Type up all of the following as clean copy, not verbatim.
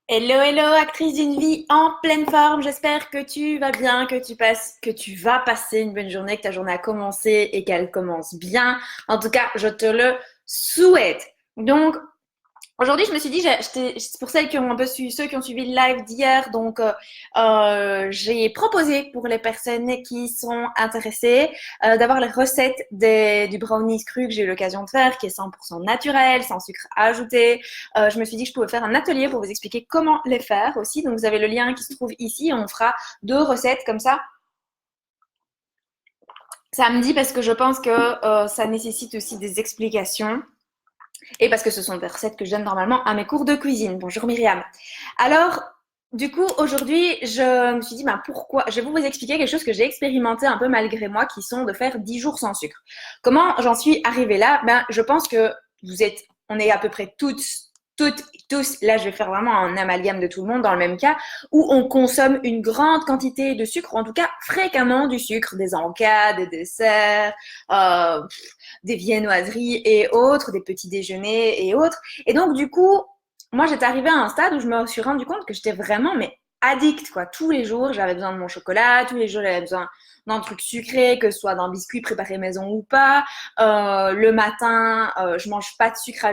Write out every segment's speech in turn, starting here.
Hello, hello, actrice d'une vie en pleine forme. J'espère que tu vas bien, que tu vas passer une bonne journée, que ta journée a commencé et qu'elle commence bien. En tout cas, je te le souhaite. Donc, aujourd'hui, je me suis dit, c'est pour celles qui ont un peu suivi, ceux qui ont suivi le live d'hier, j'ai proposé pour les personnes qui sont intéressées d'avoir les recettes du brownies cru que j'ai eu l'occasion de faire, qui est 100% naturel, sans sucre ajouté. Je me suis dit que je pouvais faire un atelier pour vous expliquer comment les faire aussi. Donc, vous avez le lien qui se trouve ici. On fera 2 recettes comme ça samedi parce que je pense que ça nécessite aussi des explications. Et parce que ce sont des recettes que je donne normalement à mes cours de cuisine. Bonjour Myriam. Alors, du coup, aujourd'hui, je me suis dit, ben, pourquoi? Je vais vous expliquer quelque chose que j'ai expérimenté un peu malgré moi, qui sont de faire 10 jours sans sucre. Comment j'en suis arrivée là? Ben, je pense que on est à peu près tous, là je vais faire vraiment un amalgame de tout le monde dans le même cas, où on consomme une grande quantité de sucre, ou en tout cas fréquemment du sucre, des encas, des desserts, euh, des viennoiseries et autres, des petits déjeuners et autres. Et donc, du coup, moi, j'étais arrivée à un stade où je me suis rendu compte que j'étais vraiment, mais addict, quoi. Tous les jours, j'avais besoin de mon chocolat, tous les jours, j'avais besoin d'un truc sucré, que ce soit d'un biscuit préparé maison ou pas. Le matin, je mangeais pas de sucre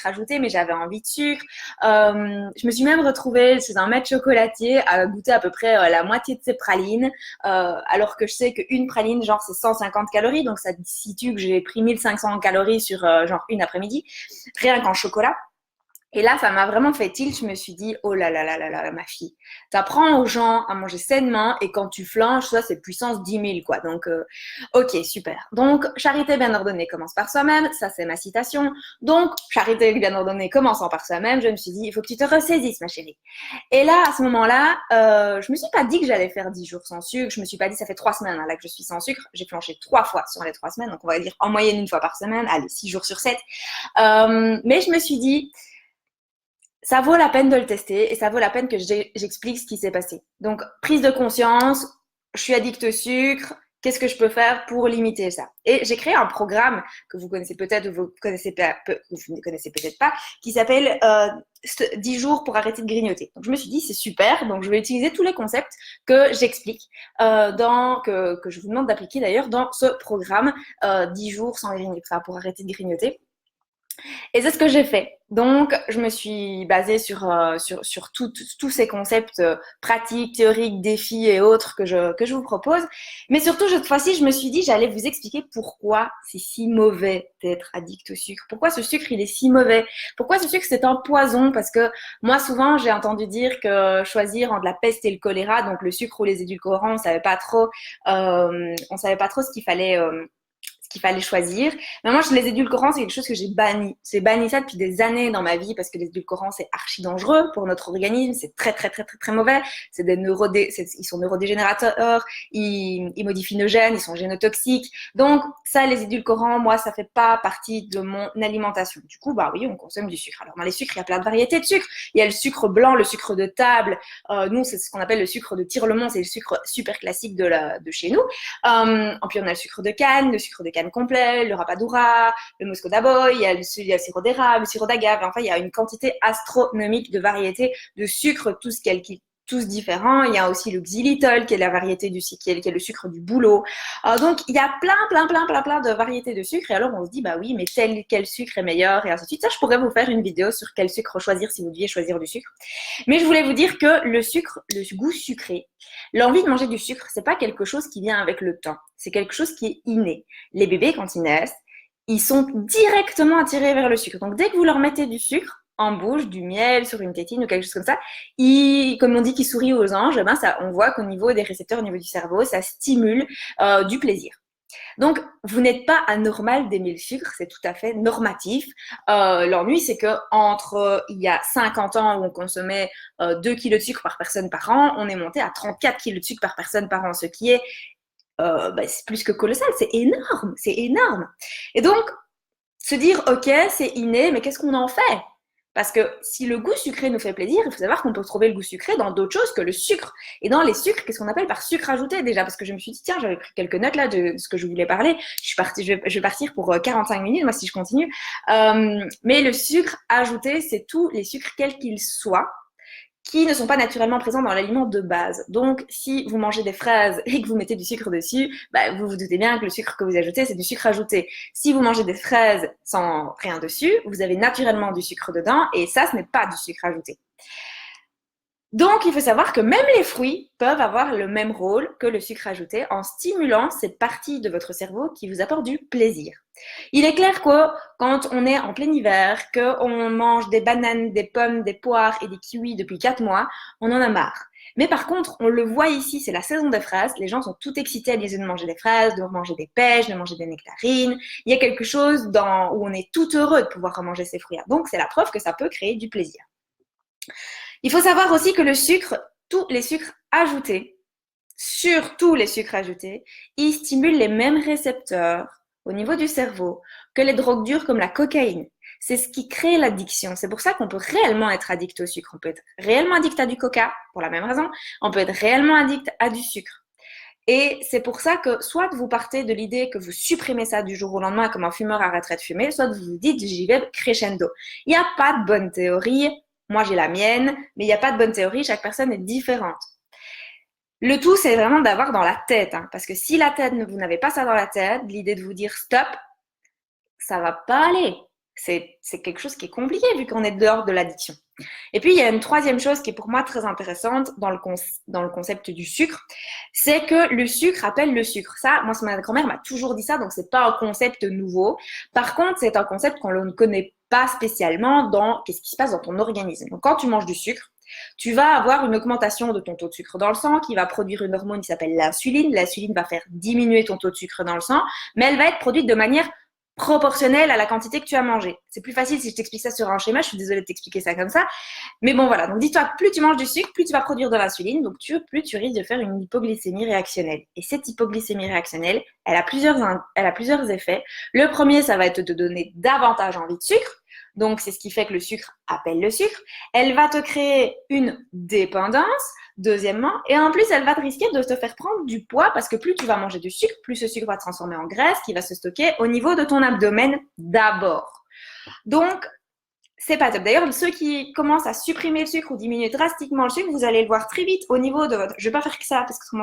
ajouté, mais j'avais envie de sucre. Je me suis même retrouvée chez un maître chocolatier à goûter à peu près la moitié de ses pralines, alors que je sais qu'une praline, genre, c'est 150 calories, donc ça situe que j'ai pris 1500 calories sur genre une après-midi, rien qu'en chocolat. Et là, ça m'a vraiment fait tilt. Je me suis dit, oh là là là là là, ma fille, t'apprends aux gens à manger sainement et quand tu flanches, ça, c'est puissance 10 000, quoi. Donc, ok, super. Donc, charité bien ordonnée commence par soi-même. Ça, c'est ma citation. Donc, charité bien ordonnée commençant par soi-même, je me suis dit, il faut que tu te ressaisisses, ma chérie. Et là, à ce moment-là, je me suis pas dit que j'allais faire 10 jours sans sucre. Je me suis pas dit, ça fait 3 semaines là que je suis sans sucre. J'ai flanché 3 fois sur les 3 semaines. Donc, on va dire en moyenne une fois par semaine. Allez, 6 jours sur 7. Mais je me suis dit, ça vaut la peine de le tester et ça vaut la peine que j'explique ce qui s'est passé. Donc, prise de conscience, je suis addict au sucre, qu'est-ce que je peux faire pour limiter ça? Et j'ai créé un programme que vous connaissez peut-être ou vous ne connaissez peut-être pas, qui s'appelle 10 jours pour arrêter de grignoter. Donc, je me suis dit, c'est super, donc je vais utiliser tous les concepts que j'explique, que je vous demande d'appliquer d'ailleurs dans ce programme 10 jours sans grignoter, enfin, pour arrêter de grignoter. Et c'est ce que j'ai fait. Donc, je me suis basée sur tous ces concepts pratiques, théoriques, défis et autres que je vous propose. Mais surtout, cette fois-ci, je me suis dit, j'allais vous expliquer pourquoi c'est si mauvais d'être addict au sucre. Pourquoi ce sucre, il est si mauvais. Pourquoi ce sucre, c'est un poison. Parce que moi, souvent, j'ai entendu dire que choisir entre la peste et le choléra, donc le sucre ou les édulcorants, on savait pas trop ce qu'il fallait choisir. Mais moi, les édulcorants, c'est quelque chose que j'ai banni. J'ai banni ça depuis des années dans ma vie parce que les édulcorants, c'est archi dangereux pour notre organisme. C'est très, très, très, très, très mauvais. Ils sont neurodégénérateurs, ils modifient nos gènes, ils sont génotoxiques. Donc, ça, les édulcorants, moi, ça fait pas partie de mon alimentation. Du coup, bah oui, on consomme du sucre. Alors, dans les sucres, il y a plein de variétés de sucre. Il y a le sucre blanc, le sucre de table. Nous, c'est ce qu'on appelle le sucre de Tirlemont. C'est le sucre super classique de chez nous. Puis on a le sucre de canne complet, le rapadura, le musco d'aboy, il y a le sirop d'érable, le sirop d'agave. Enfin, il y a une quantité astronomique de variétés de sucre, tous différents. Il y a aussi le xylitol, qui est la variété qui est le sucre du bouleau. Donc, il y a plein de variétés de sucre. Et alors, on se dit, bah oui, mais quel sucre est meilleur et ainsi de suite. Ça, je pourrais vous faire une vidéo sur quel sucre choisir si vous deviez choisir du sucre. Mais je voulais vous dire que le sucre, le goût sucré, l'envie de manger du sucre, c'est pas quelque chose qui vient avec le temps. C'est quelque chose qui est inné. Les bébés, quand ils naissent, ils sont directement attirés vers le sucre. Donc, dès que vous leur mettez du sucre en bouche, du miel sur une tétine ou quelque chose comme ça, comme on dit qu'ils sourient aux anges, ben ça, on voit qu'au niveau des récepteurs, au niveau du cerveau, ça stimule du plaisir. Donc, vous n'êtes pas anormal d'aimer le sucre, c'est tout à fait normatif. L'ennui, c'est que il y a 50 ans où on consommait 2 kilos de sucre par personne par an, on est monté à 34 kilos de sucre par personne par an, ce qui est c'est plus que colossal, c'est énorme, c'est énorme. Et donc, se dire, ok, c'est inné, mais qu'est-ce qu'on en fait? Parce que si le goût sucré nous fait plaisir, il faut savoir qu'on peut trouver le goût sucré dans d'autres choses que le sucre. Et dans les sucres, qu'est-ce qu'on appelle par sucre ajouté déjà? Parce que je me suis dit, tiens, j'avais pris quelques notes là de ce que je voulais parler. Je vais partir pour 45 minutes, moi, si je continue. Mais le sucre ajouté, c'est tous les sucres, quels qu'ils soient, qui ne sont pas naturellement présents dans l'aliment de base. Donc, si vous mangez des fraises et que vous mettez du sucre dessus, bah, vous vous doutez bien que le sucre que vous ajoutez, c'est du sucre ajouté. Si vous mangez des fraises sans rien dessus, vous avez naturellement du sucre dedans et ça, ce n'est pas du sucre ajouté. Donc, il faut savoir que même les fruits peuvent avoir le même rôle que le sucre ajouté en stimulant cette partie de votre cerveau qui vous apporte du plaisir. Il est clair que quand on est en plein hiver, qu'on mange des bananes, des pommes, des poires et des kiwis depuis 4 mois, on en a marre. Mais par contre, on le voit ici, c'est la saison des fraises. Les gens sont tout excités à l'idée de manger des fraises, de manger des pêches, de manger des nectarines. Il y a quelque chose où on est tout heureux de pouvoir manger ces fruits-là. Donc, c'est la preuve que ça peut créer du plaisir. Il faut savoir aussi que le sucre, tous les sucres ajoutés, surtout les sucres ajoutés, ils stimulent les mêmes récepteurs au niveau du cerveau que les drogues dures comme la cocaïne. C'est ce qui crée l'addiction. C'est pour ça qu'on peut réellement être addict au sucre. On peut être réellement addict à du coca, pour la même raison. On peut être réellement addict à du sucre. Et c'est pour ça que soit vous partez de l'idée que vous supprimez ça du jour au lendemain comme un fumeur arrêterait de fumer, soit vous vous dites j'y vais crescendo. Il n'y a pas de bonne théorie. Moi, j'ai la mienne, mais il n'y a pas de bonne théorie. Chaque personne est différente. Le tout, c'est vraiment d'avoir dans la tête, hein, parce que si la tête, vous n'avez pas ça dans la tête, l'idée de vous dire stop, ça va pas aller. C'est quelque chose qui est compliqué vu qu'on est dehors de l'addiction. Et puis, il y a une troisième chose qui est pour moi très intéressante dans le concept du sucre, c'est que le sucre appelle le sucre. Ça, moi, ma grand-mère m'a toujours dit ça, donc c'est pas un concept nouveau. Par contre, c'est un concept qu'on ne connaît pas spécialement dans qu'est-ce qui se passe dans ton organisme. Donc, quand tu manges du sucre, tu vas avoir une augmentation de ton taux de sucre dans le sang qui va produire une hormone qui s'appelle l'insuline. L'insuline va faire diminuer ton taux de sucre dans le sang, mais elle va être produite de manière proportionnelle à la quantité que tu as mangé. C'est plus facile si je t'explique ça sur un schéma, je suis désolée de t'expliquer ça comme ça. Mais bon, voilà. Donc, dis-toi que plus tu manges du sucre, plus tu vas produire de l'insuline, donc plus tu risques de faire une hypoglycémie réactionnelle. Et cette hypoglycémie réactionnelle, elle a plusieurs effets. Le premier, ça va être de te donner davantage envie de sucre. Donc, c'est ce qui fait que le sucre appelle le sucre. Elle va te créer une dépendance, deuxièmement, et en plus, elle va te risquer de te faire prendre du poids parce que plus tu vas manger du sucre, plus ce sucre va se transformer en graisse qui va se stocker au niveau de ton abdomen d'abord. Donc, c'est pas top. D'ailleurs, ceux qui commencent à supprimer le sucre ou diminuer drastiquement le sucre, vous allez le voir très vite au niveau de votre... Je vais pas faire que ça, parce que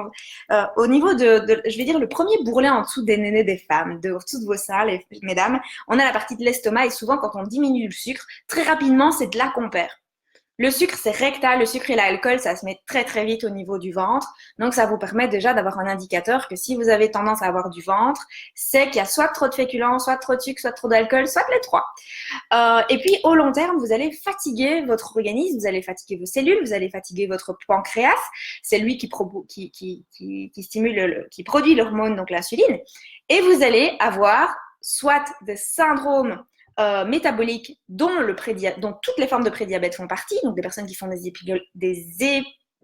au niveau je vais dire, le premier bourrelet en dessous des nénés des femmes, en dessous de vos seins, mesdames, on a la partie de l'estomac et souvent, quand on diminue le sucre, très rapidement, c'est de là qu'on perd. Le sucre, c'est rectal. Le sucre et l'alcool, ça se met très, très vite au niveau du ventre. Donc, ça vous permet déjà d'avoir un indicateur que si vous avez tendance à avoir du ventre, c'est qu'il y a soit trop de féculents, soit trop de sucre, soit trop d'alcool, soit les trois. Et puis, au long terme, vous allez fatiguer votre organisme, vous allez fatiguer vos cellules, vous allez fatiguer votre pancréas. C'est lui qui produit l'hormone, donc l'insuline. Et vous allez avoir soit des syndromes métaboliques dont toutes les formes de prédiabète font partie, donc des personnes qui font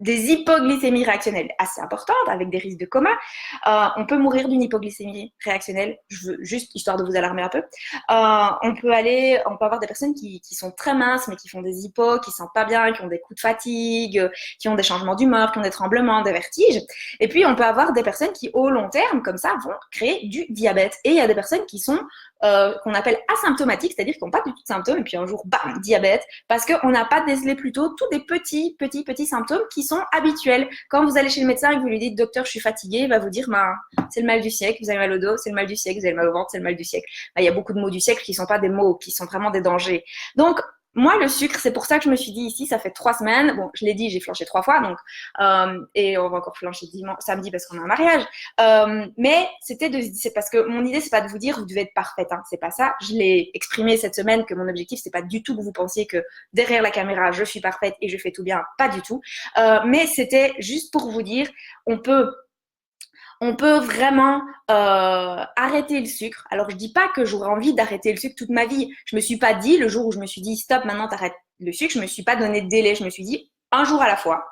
des hypoglycémies réactionnelles assez importantes avec des risques de coma. On peut mourir d'une hypoglycémie réactionnelle, juste histoire de vous alarmer un peu. On peut avoir des personnes qui sont très minces mais qui font des hypos, qui ne sentent pas bien, qui ont des coups de fatigue, qui ont des changements d'humeur, qui ont des tremblements, des vertiges. Et puis on peut avoir des personnes qui au long terme comme ça vont créer du diabète. Et il y a des personnes qui sont qu'on appelle asymptomatiques, c'est-à-dire qu'ils n'ont pas du tout de symptômes, et puis un jour, bam, diabète, parce qu'on n'a pas décelé plutôt tous des petits symptômes qui sont habituels. Quand vous allez chez le médecin et que vous lui dites, docteur, je suis fatiguée, il va vous dire, c'est le mal du siècle, vous avez mal au dos, c'est le mal du siècle, vous avez mal au ventre, c'est le mal du siècle. Il y a beaucoup de mots du siècle qui ne sont pas des mots, qui sont vraiment des dangers. Donc, moi, le sucre, c'est pour ça que je me suis dit ici, ça fait 3 semaines. Bon, je l'ai dit, j'ai flanché 3 fois, donc et on va encore flancher samedi parce qu'on a un mariage. Mais c'est parce que mon idée, c'est pas de vous dire vous devez être parfaite, hein, c'est pas ça. Je l'ai exprimé cette semaine que mon objectif, c'est pas du tout que vous pensiez que derrière la caméra, je suis parfaite et je fais tout bien, pas du tout. Mais c'était juste pour vous dire, on peut vraiment arrêter le sucre. Alors, je dis pas que j'aurais envie d'arrêter le sucre toute ma vie. Je me suis pas dit, le jour où je me suis dit, stop, maintenant t'arrêtes le sucre, je me suis pas donné de délai. Je me suis dit, un jour à la fois.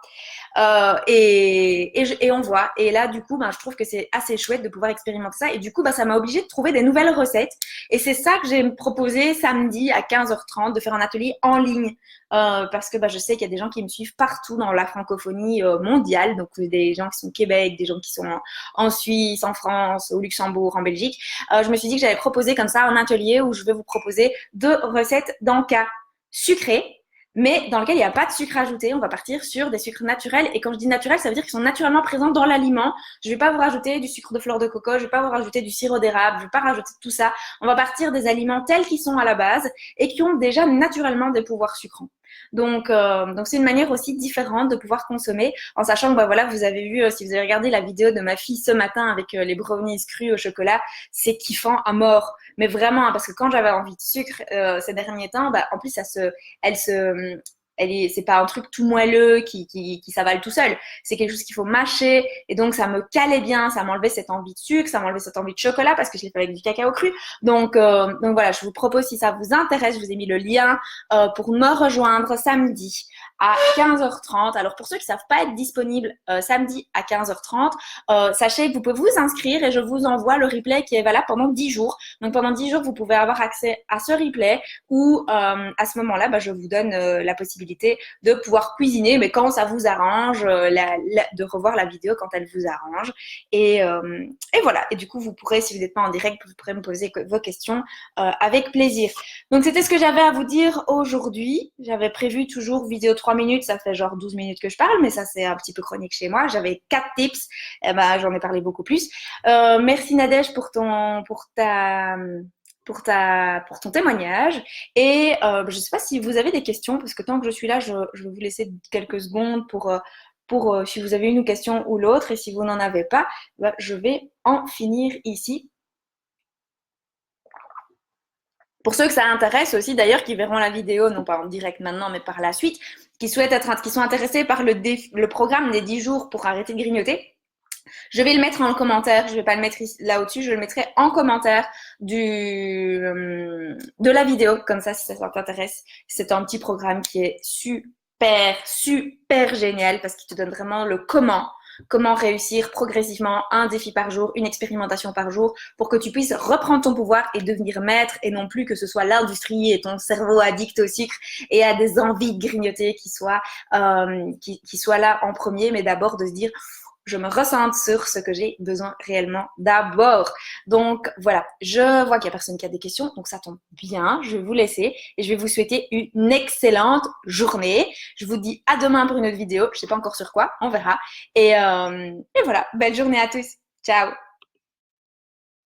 Et on voit. Et là, du coup, je trouve que c'est assez chouette de pouvoir expérimenter ça. Et du coup, ça m'a obligée de trouver des nouvelles recettes. Et c'est ça que j'ai proposé samedi à 15h30 de faire un atelier en ligne. Parce que je sais qu'il y a des gens qui me suivent partout dans la francophonie mondiale. Donc, des gens qui sont au Québec, des gens qui sont en Suisse, en France, au Luxembourg, en Belgique. Je me suis dit que j'allais proposer comme ça un atelier où je vais vous proposer 2 recettes d'encas sucrés, mais dans lequel il n'y a pas de sucre ajouté. On va partir sur des sucres naturels. Et quand je dis naturels, ça veut dire qu'ils sont naturellement présents dans l'aliment. Je ne vais pas vous rajouter du sucre de fleur de coco, je ne vais pas vous rajouter du sirop d'érable, je ne vais pas rajouter tout ça. On va partir des aliments tels qu'ils sont à la base et qui ont déjà naturellement des pouvoirs sucrants. Donc c'est une manière aussi différente de pouvoir consommer, en sachant que bah, voilà, vous avez vu, si vous avez regardé la vidéo de ma fille ce matin avec les brownies crus au chocolat, c'est kiffant à mort. Mais vraiment, hein, parce que quand j'avais envie de sucre ces derniers temps, bah, en plus, c'est pas un truc tout moelleux qui s'avale tout seul. C'est quelque chose qu'il faut mâcher. Et donc, ça me calait bien. Ça m'enlevait cette envie de sucre. Ça m'enlevait cette envie de chocolat parce que je l'ai fait avec du cacao cru. Donc voilà, je vous propose, si ça vous intéresse, je vous ai mis le lien pour me rejoindre samedi à 15h30. Alors, pour ceux qui savent pas être disponibles samedi à 15h30, sachez que vous pouvez vous inscrire et je vous envoie le replay qui est valable pendant 10 jours. Donc, pendant 10 jours, vous pouvez avoir accès à ce replay où, à ce moment-là, bah, je vous donne la possibilité de pouvoir cuisiner, mais quand ça vous arrange, de revoir la vidéo quand elle vous arrange. Et voilà. Et du coup, vous pourrez, si vous n'êtes pas en direct, vous pourrez me poser vos questions avec plaisir. Donc, c'était ce que j'avais à vous dire aujourd'hui. J'avais prévu toujours vidéo 3 minutes. Ça fait genre 12 minutes que je parle, mais ça, c'est un petit peu chronique chez moi. J'avais 4 tips. Eh ben, j'en ai parlé beaucoup plus. Merci Nadège pour ton témoignage. Et je ne sais pas si vous avez des questions, parce que tant que je suis là, je vais vous laisser quelques secondes pour si vous avez une question ou l'autre. Et si vous n'en avez pas, bah, je vais en finir ici. Pour ceux que ça intéresse aussi, d'ailleurs, qui verront la vidéo, non pas en direct maintenant, mais par la suite, qui sont intéressés par le programme des 10 jours pour arrêter de grignoter, je vais le mettre en commentaire, je ne vais pas le mettre là au-dessus, je le mettrai en commentaire de la vidéo, comme ça, si ça t'intéresse. C'est un petit programme qui est super, super génial parce qu'il te donne vraiment le comment réussir progressivement un défi par jour, une expérimentation par jour, pour que tu puisses reprendre ton pouvoir et devenir maître, et non plus que ce soit l'industrie et ton cerveau addict au sucre et à des envies de grignoter qui soient là en premier, mais d'abord de se dire je me ressente sur ce que j'ai besoin réellement d'abord. Donc voilà, je vois qu'il n'y a personne qui a des questions, donc ça tombe bien. Je vais vous laisser et je vais vous souhaiter une excellente journée. Je vous dis à demain pour une autre vidéo. Je ne sais pas encore sur quoi, on verra. Et voilà, belle journée à tous. Ciao.